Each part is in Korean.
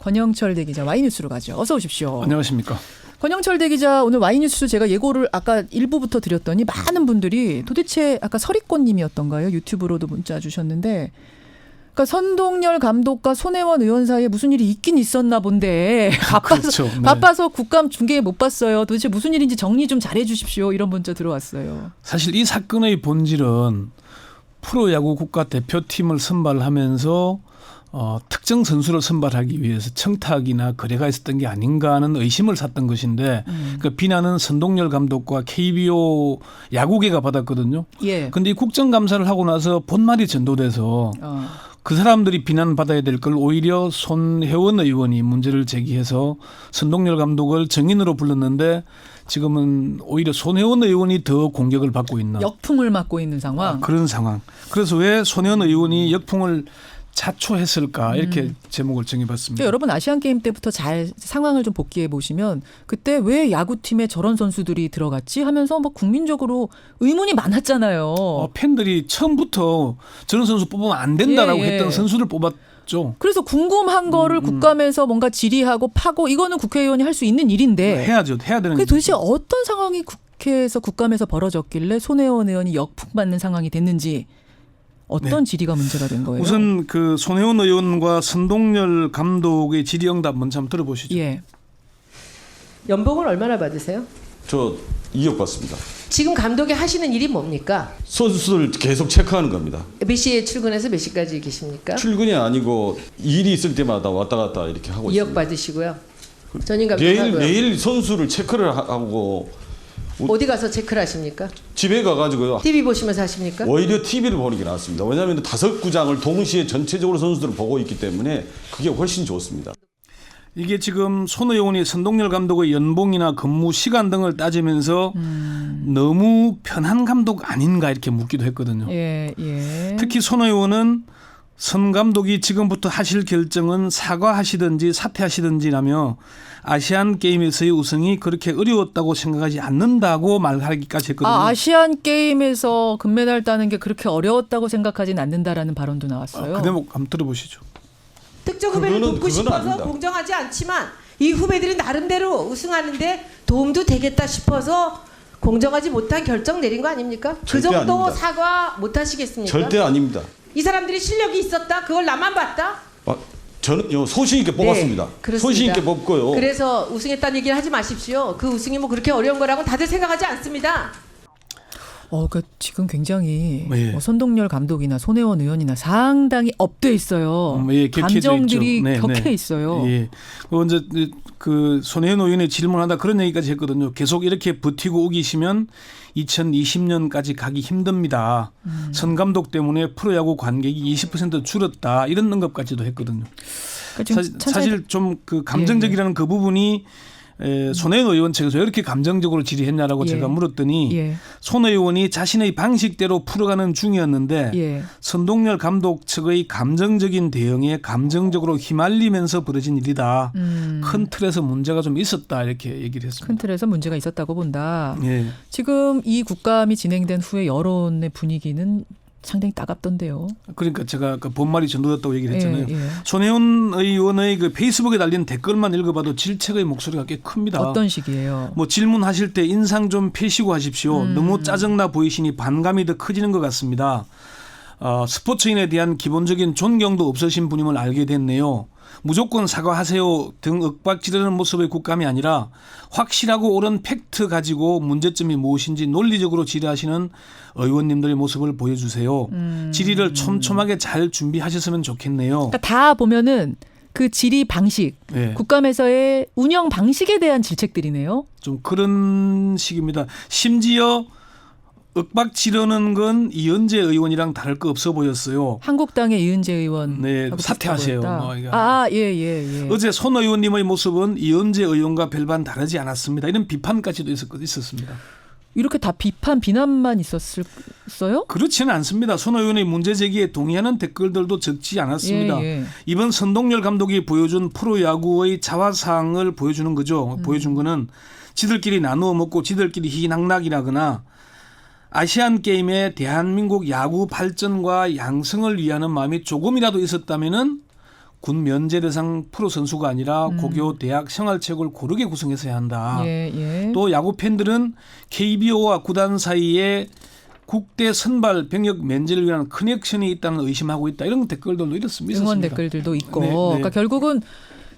권영철 대기자 Y뉴스로 가죠. 어서 오십시오. 안녕하십니까. 권영철 대기자 오늘 Y뉴스 제가 예고를 아까 일부부터 드렸더니 많은 분들이 도대체 아까 서리꽃님이었던가요? 유튜브로도 문자 주셨는데 그러니까 선동열 감독과 손혜원 의원 사이에 무슨 일이 있긴 있었나 본데 바빠서, 그렇죠. 네. 바빠서 국감 중계 못 봤어요. 도대체 무슨 일인지 정리 좀 잘해 주십시오. 이런 문자 들어왔어요. 사실 이 사건의 본질은 프로야구 국가대표팀을 선발하면서 특정 선수를 선발하기 위해서 청탁이나 거래가 있었던 게 아닌가 하는 의심을 샀던 것인데 그 비난은 선동열 감독과 KBO 야구계가 받았거든요. 예. 그런데 이 국정감사를 하고 나서 본말이 전도돼서 그 사람들이 비난받아야 될 걸 오히려 손혜원 의원이 문제를 제기해서 선동열 감독을 정인으로 불렀는데 지금은 오히려 손혜원 의원이 더 공격을 받고 있는 역풍을 맞고 있는 상황. 그런 상황. 그래서 왜 손혜원 의원이 역풍을 자초했을까 이렇게 제목을 정해봤습니다. 여러분 아시안게임 때부터 잘 상황을 좀 복기해 보시면 그때 왜 야구팀에 저런 선수들이 들어갔지 하면서 뭐 국민적으로 의문이 많았잖아요. 팬들이 처음부터 저런 선수 뽑으면 안 된다라고 예, 예. 했던 선수를 뽑았죠. 그래서 궁금한 거를 국감에서 뭔가 질의하고 파고 이거는 국회의원이 할 수 있는 일인데 해야죠. 해야 되는 그게 도대체 일이죠. 어떤 상황이 국감에서 벌어졌길래 손혜원 의원이 역풍 맞는 상황이 됐는지 어떤 질의가 문제가 된 거예요? 우선 그 손혜원 의원과 선동열 감독의 질의응답 먼저 한번 들어보시죠. 예. 연봉은 얼마나 받으세요? 저 2억 받습니다. 지금 감독이 하시는 일이 뭡니까? 선수들 계속 체크하는 겁니다. 몇 시에 출근해서 몇 시까지 계십니까? 출근이 아니고 일이 있을 때마다 왔다 갔다 이렇게 하고 2억 있습니다. 받으시고요. 전임 감독하고요. 매일 선수를 체크를 하고 어디 가서 체크를 하십니까? 집에 가가지고요. TV 보시면서 하십니까? 오히려 TV를 보는 게 낫습니다. 왜냐하면 5구장을 동시에 전체적으로 선수들을 보고 있기 때문에 그게 훨씬 좋습니다. 이게 지금 손 의원이 선동열 감독의 연봉이나 근무 시간 등을 따지면서 너무 편한 감독 아닌가 이렇게 묻기도 했거든요. 예, 예. 특히 손 의원은 선 감독이 지금부터 하실 결정은 사과하시든지 사퇴하시든지라며 아시안 게임에서의 우승이 그렇게 어려웠다고 생각하지 않는다고 말하기까지 했거든요. 아시안 게임에서 금메달 따는 게 그렇게 어려웠다고 생각하진 않는다라는 발언도 나왔어요. 그 대목 한번 들어보시죠. 특정 후배를 돕고 그거는 싶어서 아닙니다. 공정하지 않지만 이 후배들이 나름대로 우승하는데 도움도 되겠다 싶어서 공정하지 못한 결정 내린 거 아닙니까? 그 절대 정도 아닙니다. 사과 못 하시겠습니까? 절대 아닙니다. 이 사람들이 실력이 있었다? 그걸 나만 봤다? 저는요 소신 있게 뽑았습니다. 그렇습니다. 소신 있게 뽑고요. 그래서 우승했다는 얘기를 하지 마십시오. 그 우승이 뭐 그렇게 어려운 거라고 다들 생각하지 않습니다. 그러니까 지금 굉장히 예. 선동열 감독이나 손혜원 의원이나 상당히 업돼 있어요. 예, 격해져 감정들이 있죠. 네, 격해 네. 있어요. 예. 먼저 그 손혜원 의원이 질문하다 그런 얘기까지 했거든요. 계속 이렇게 버티고 우기시면 2020년까지 가기 힘듭니다. 선 감독 때문에 프로야구 관객이 20% 줄었다 이런 언급까지도 했거든요. 그러니까 지금 사실 좀 그 감정적이라는 그 부분이 손혜원 의원 측에서 왜 이렇게 감정적으로 질의했냐라고 예. 제가 물었더니 예. 손 의원이 자신의 방식대로 풀어가는 중이었는데 예. 선동열 감독 측의 감정적인 대응에 감정적으로 휘말리면서 벌어진 일이다. 큰 틀에서 문제가 좀 있었다 이렇게 얘기를 했습니다. 큰 틀에서 문제가 있었다고 본다. 예. 지금 이 국감이 진행된 후에 여론의 분위기는 상당히 따갑던데요. 그러니까 제가 그 본말이 전도됐다고 얘기를 했잖아요. 예, 예. 손혜원 의원의 그 페이스북에 달린 댓글만 읽어봐도 질책의 목소리가 꽤 큽니다. 어떤 식이에요? 뭐 질문하실 때 인상 좀 펴시고 하십시오. 너무 짜증나 보이시니 반감이 더 커지는 것 같습니다. 스포츠인에 대한 기본적인 존경도 없으신 분임을 알게 됐네요. 무조건 사과하세요 등 윽박지르는 모습의 국감이 아니라 확실하고 옳은 팩트 가지고 문제점이 무엇인지 논리적으로 질의하시는 의원님들의 모습을 보여주세요. 질의를 촘촘하게 잘 준비하셨으면 좋겠네요. 그러니까 다 보면은 그 질의 방식, 예. 국감에서의 운영 방식에 대한 질책들이네요. 좀 그런 식입니다. 심지어 윽박 지르는 건 이은재 의원이랑 다를 거 없어 보였어요. 한국당의 이은재 의원. 네, 사퇴하세요. 뭐 이거. 예. 어제 손 의원님의 모습은 이은재 의원과 별반 다르지 않았습니다. 이런 비판까지도 있었습니다. 이렇게 다 비난만 있었어요? 그렇지는 않습니다. 손 의원의 문제 제기에 동의하는 댓글들도 적지 않았습니다. 예. 이번 선동열 감독이 보여준 프로야구의 자화상을 보여주는 거죠. 보여준 거는 지들끼리 나누어 먹고 지들끼리 희낙낙이라거나 아시안 게임에 대한민국 야구 발전과 양성을 위하는 마음이 조금이라도 있었다면은 군 면제 대상 프로 선수가 아니라 고교 대학 생활체육을 고르게 구성해서 해야 한다. 예, 예. 또 야구 팬들은 KBO와 구단 사이에 국대 선발 병역 면제를 위한 커넥션이 있다는 의심하고 있다. 이런 댓글들도 있었습니다. 응원 댓글들도 있고. 네, 네. 그러니까 결국은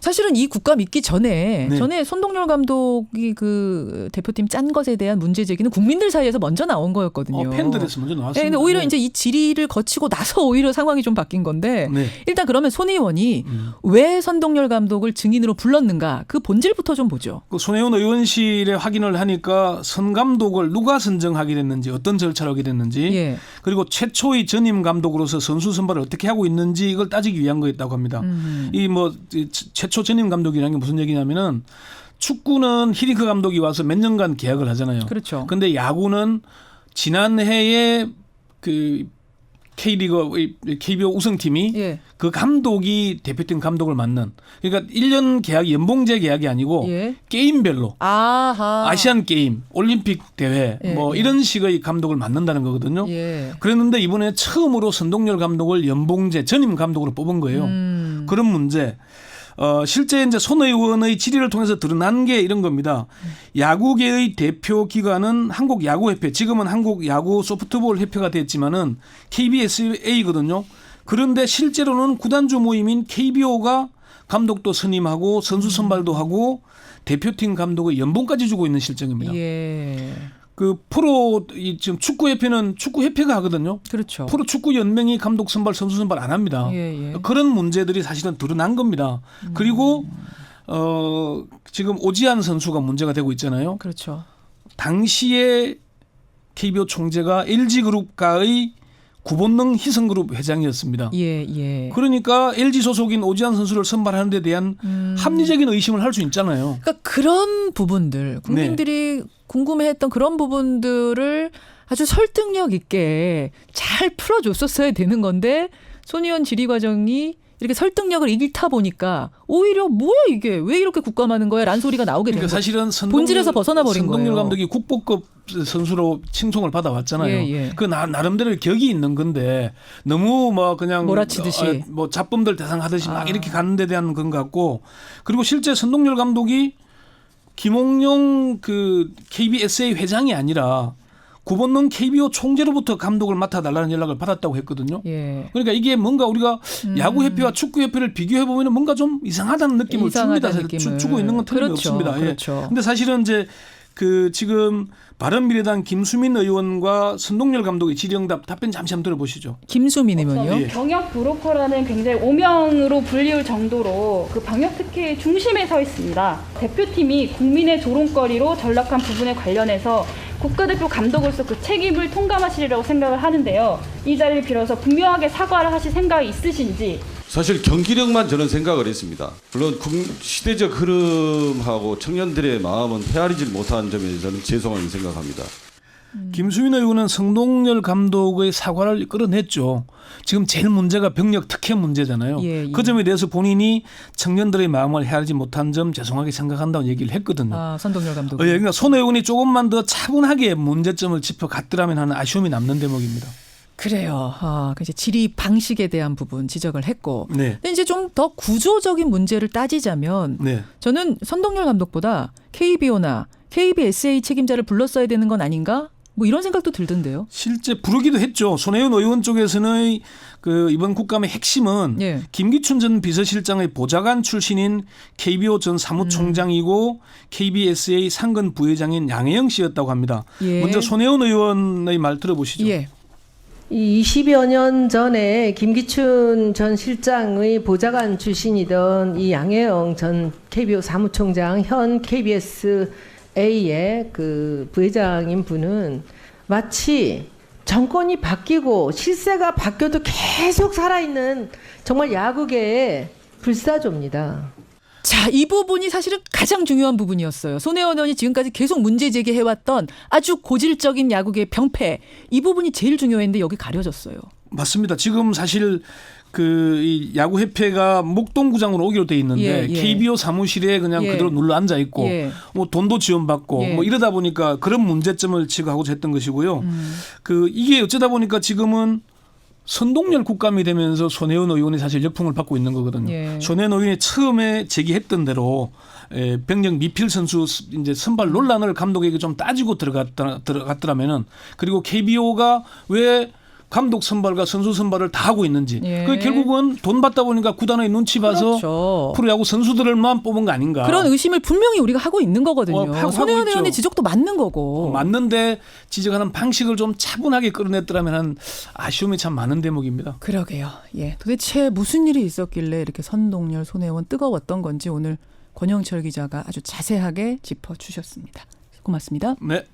사실은 이 국감 있기 전에 네. 전에 손동열 감독이 그 대표팀 짠 것에 대한 문제 제기는 국민들 사이에서 먼저 나온 거였거든요. 팬들에서 먼저 나왔습니다. 네, 근데 오히려 네. 이제 이 질의를 거치고 나서 오히려 상황이 좀 바뀐 건데 네. 일단 그러면 손 의원이 왜 선동열 감독을 증인으로 불렀는가 그 본질부터 좀 보죠. 그 손혜원 의원실에 확인을 하니까 선 감독을 누가 선정하게 됐는지 어떤 절차를 하게 됐는지 예. 그리고 최초의 전임 감독으로서 선수 선발을 어떻게 하고 있는지 이걸 따지기 위한 거였다고 합니다. 이 뭐 최초 전임 감독이라는 게 무슨 얘기냐면은 축구는 히딩크 감독이 와서 몇 년간 계약을 하잖아요. 그렇죠. 근데 야구는 지난해에 그 K리그 KBO 우승팀이 예. 그 감독이 대표팀 감독을 맡는 그러니까 1년 계약이 연봉제 계약이 아니고 예. 게임별로 아하. 아시안 게임, 올림픽 대회 예, 뭐 예. 이런 식의 감독을 맡는다는 거거든요. 예. 그랬는데 이번에 처음으로 선동열 감독을 연봉제 전임 감독으로 뽑은 거예요. 그런 문제. 실제 이제 손 의원의 질의를 통해서 드러난 게 이런 겁니다. 야구계의 대표 기관은 한국야구협회, 지금은 한국야구 소프트볼 협회가 됐지만은 KBSA거든요. 그런데 실제로는 구단주 모임인 KBO가 감독도 선임하고 선수 선발도 하고 대표팀 감독의 연봉까지 주고 있는 실정입니다. 예. 그 프로 지금 축구협회는 축구협회가 하거든요. 그렇죠. 프로 축구 연맹이 감독 선발, 선수 선발 안 합니다. 예, 예. 그런 문제들이 사실은 드러난 겁니다. 그리고 지금 오지환 선수가 문제가 되고 있잖아요. 그렇죠. 당시에 KBO 총재가 LG그룹가의 구본능 희성그룹 회장이었습니다. 예, 예. 그러니까 LG 소속인 오지환 선수를 선발하는 데 대한 합리적인 의심을 할 수 있잖아요. 그러니까 그런 부분들 국민들이 궁금해했던 그런 부분들을 아주 설득력 있게 잘 풀어줬었어야 되는 건데 손 의원 질의 과정이 이렇게 설득력을 잃다 보니까 오히려 뭐야 이게 왜 이렇게 국감하는 거야 라는 소리가 나오게 된 그러니까 거예요. 사실은 본질에서 벗어나 버린 선동열 거예요. 감독이 국보급 선수로 칭송을 받아왔잖아요. 예, 예. 그 나름대로 격이 있는 건데 너무 뭐 그냥 몰아치듯이. 뭐 잡범들 대상하듯이 막 이렇게 가는 데 대한 건 같고 그리고 실제 선동열 감독이 김홍룡 그 KBSA 회장이 아니라 구본능 KBO 총재로부터 감독을 맡아달라는 연락을 받았다고 했거든요. 예. 그러니까 이게 뭔가 우리가 야구협회와 축구협회를 비교해 보면 뭔가 좀 이상하다는 느낌을 줍니다. 이상하다는 느낌을. 주고 있는 건 틀림없습니다. 그렇죠. 예. 그렇죠. 근데 사실은 이제 그 지금 바른미래당 김수민 의원과 선동열 감독의 질의응답 답변 잠시 한번 들어보시죠. 김수민 의원이요. 예. 병역 브로커라는 굉장히 오명으로 불리울 정도로 그 방역 특혜의 중심에 서 있습니다. 대표팀이 국민의 조롱거리로 전락한 부분에 관련해서 국가대표 감독으로서 그 책임을 통감하시리라고 생각을 하는데요. 이 자리를 빌어서 분명하게 사과를 하실 생각이 있으신지. 사실 경기력만 저는 생각을 했습니다. 물론 시대적 흐름하고 청년들의 마음은 헤아리질 못한 점에 저는 죄송하게 생각합니다. 김수민 의원은 선동열 감독의 사과를 끌어냈죠. 지금 제일 문제가 병력 특혜 문제잖아요. 예, 예. 그 점에 대해서 본인이 청년들의 마음을 헤아리지 못한 점 죄송하게 생각한다고 얘기를 했거든요. 아, 선동열 감독. 예, 그러니까 손 의원이 조금만 더 차분하게 문제점을 짚어갔더라면 하는 아쉬움이 남는 대목입니다. 그래요. 그 이제 질의 방식에 대한 부분 지적을 했고. 네. 근데 이제 좀 더 구조적인 문제를 따지자면 네. 저는 선동열 감독보다 KBO나 KBSA 책임자를 불렀어야 되는 건 아닌가? 뭐 이런 생각도 들던데요. 실제 부르기도 했죠. 손혜원 의원 쪽에서는 그 이번 국감의 핵심은 예. 김기춘 전 비서실장의 보좌관 출신인 KBO 전 사무총장이고 KBSA 상근 부회장인 양혜영 씨였다고 합니다. 예. 먼저 손혜원 의원의 말 들어보시죠. 예. 이 20여 년 전에 김기춘 전 실장의 보좌관 출신이던 이 양혜영 전 KBO 사무총장, 현 KBSA의 그 부회장인 분은 마치 정권이 바뀌고 실세가 바뀌어도 계속 살아있는 정말 야구계의 불사조입니다. 자, 이 부분이 사실은 가장 중요한 부분이었어요. 손혜원 의원이 지금까지 계속 문제 제기해왔던 아주 고질적인 야구계의 병폐. 이 부분이 제일 중요했는데 여기 가려졌어요. 맞습니다. 지금 사실 이 야구협회가 목동구장으로 오기로 돼 있는데 예, 예. KBO 사무실에 그냥 예. 그대로 눌러 앉아 있고 예. 뭐 돈도 지원받고 예. 뭐 이러다 보니까 그런 문제점을 지적하고자 했던 것이고요. 이게 어쩌다 보니까 지금은 선동열 국감이 되면서 손혜원 의원이 사실 역풍을 받고 있는 거거든요. 예. 손혜원 의원이 처음에 제기했던 대로 병력 미필 선수 이제 선발 논란을 감독에게 좀 따지고 들어갔더라면은, 그리고 KBO가 왜 감독 선발과 선수 선발을 다 하고 있는지. 예. 그 결국은 돈 받다 보니까 구단의 눈치 봐서 그렇죠. 프로야구 선수들만 뽑은 거 아닌가. 그런 의심을 분명히 우리가 하고 있는 거거든요. 하고 손혜원 있죠. 의원의 지적도 맞는 거고. 맞는데 지적하는 방식을 좀 차분하게 끌어냈더라면 아쉬움이 참 많은 대목입니다. 그러게요. 예. 도대체 무슨 일이 있었길래 이렇게 선동열, 손혜원 뜨거웠던 건지 오늘 권영철 기자가 아주 자세하게 짚어주셨습니다. 고맙습니다. 네.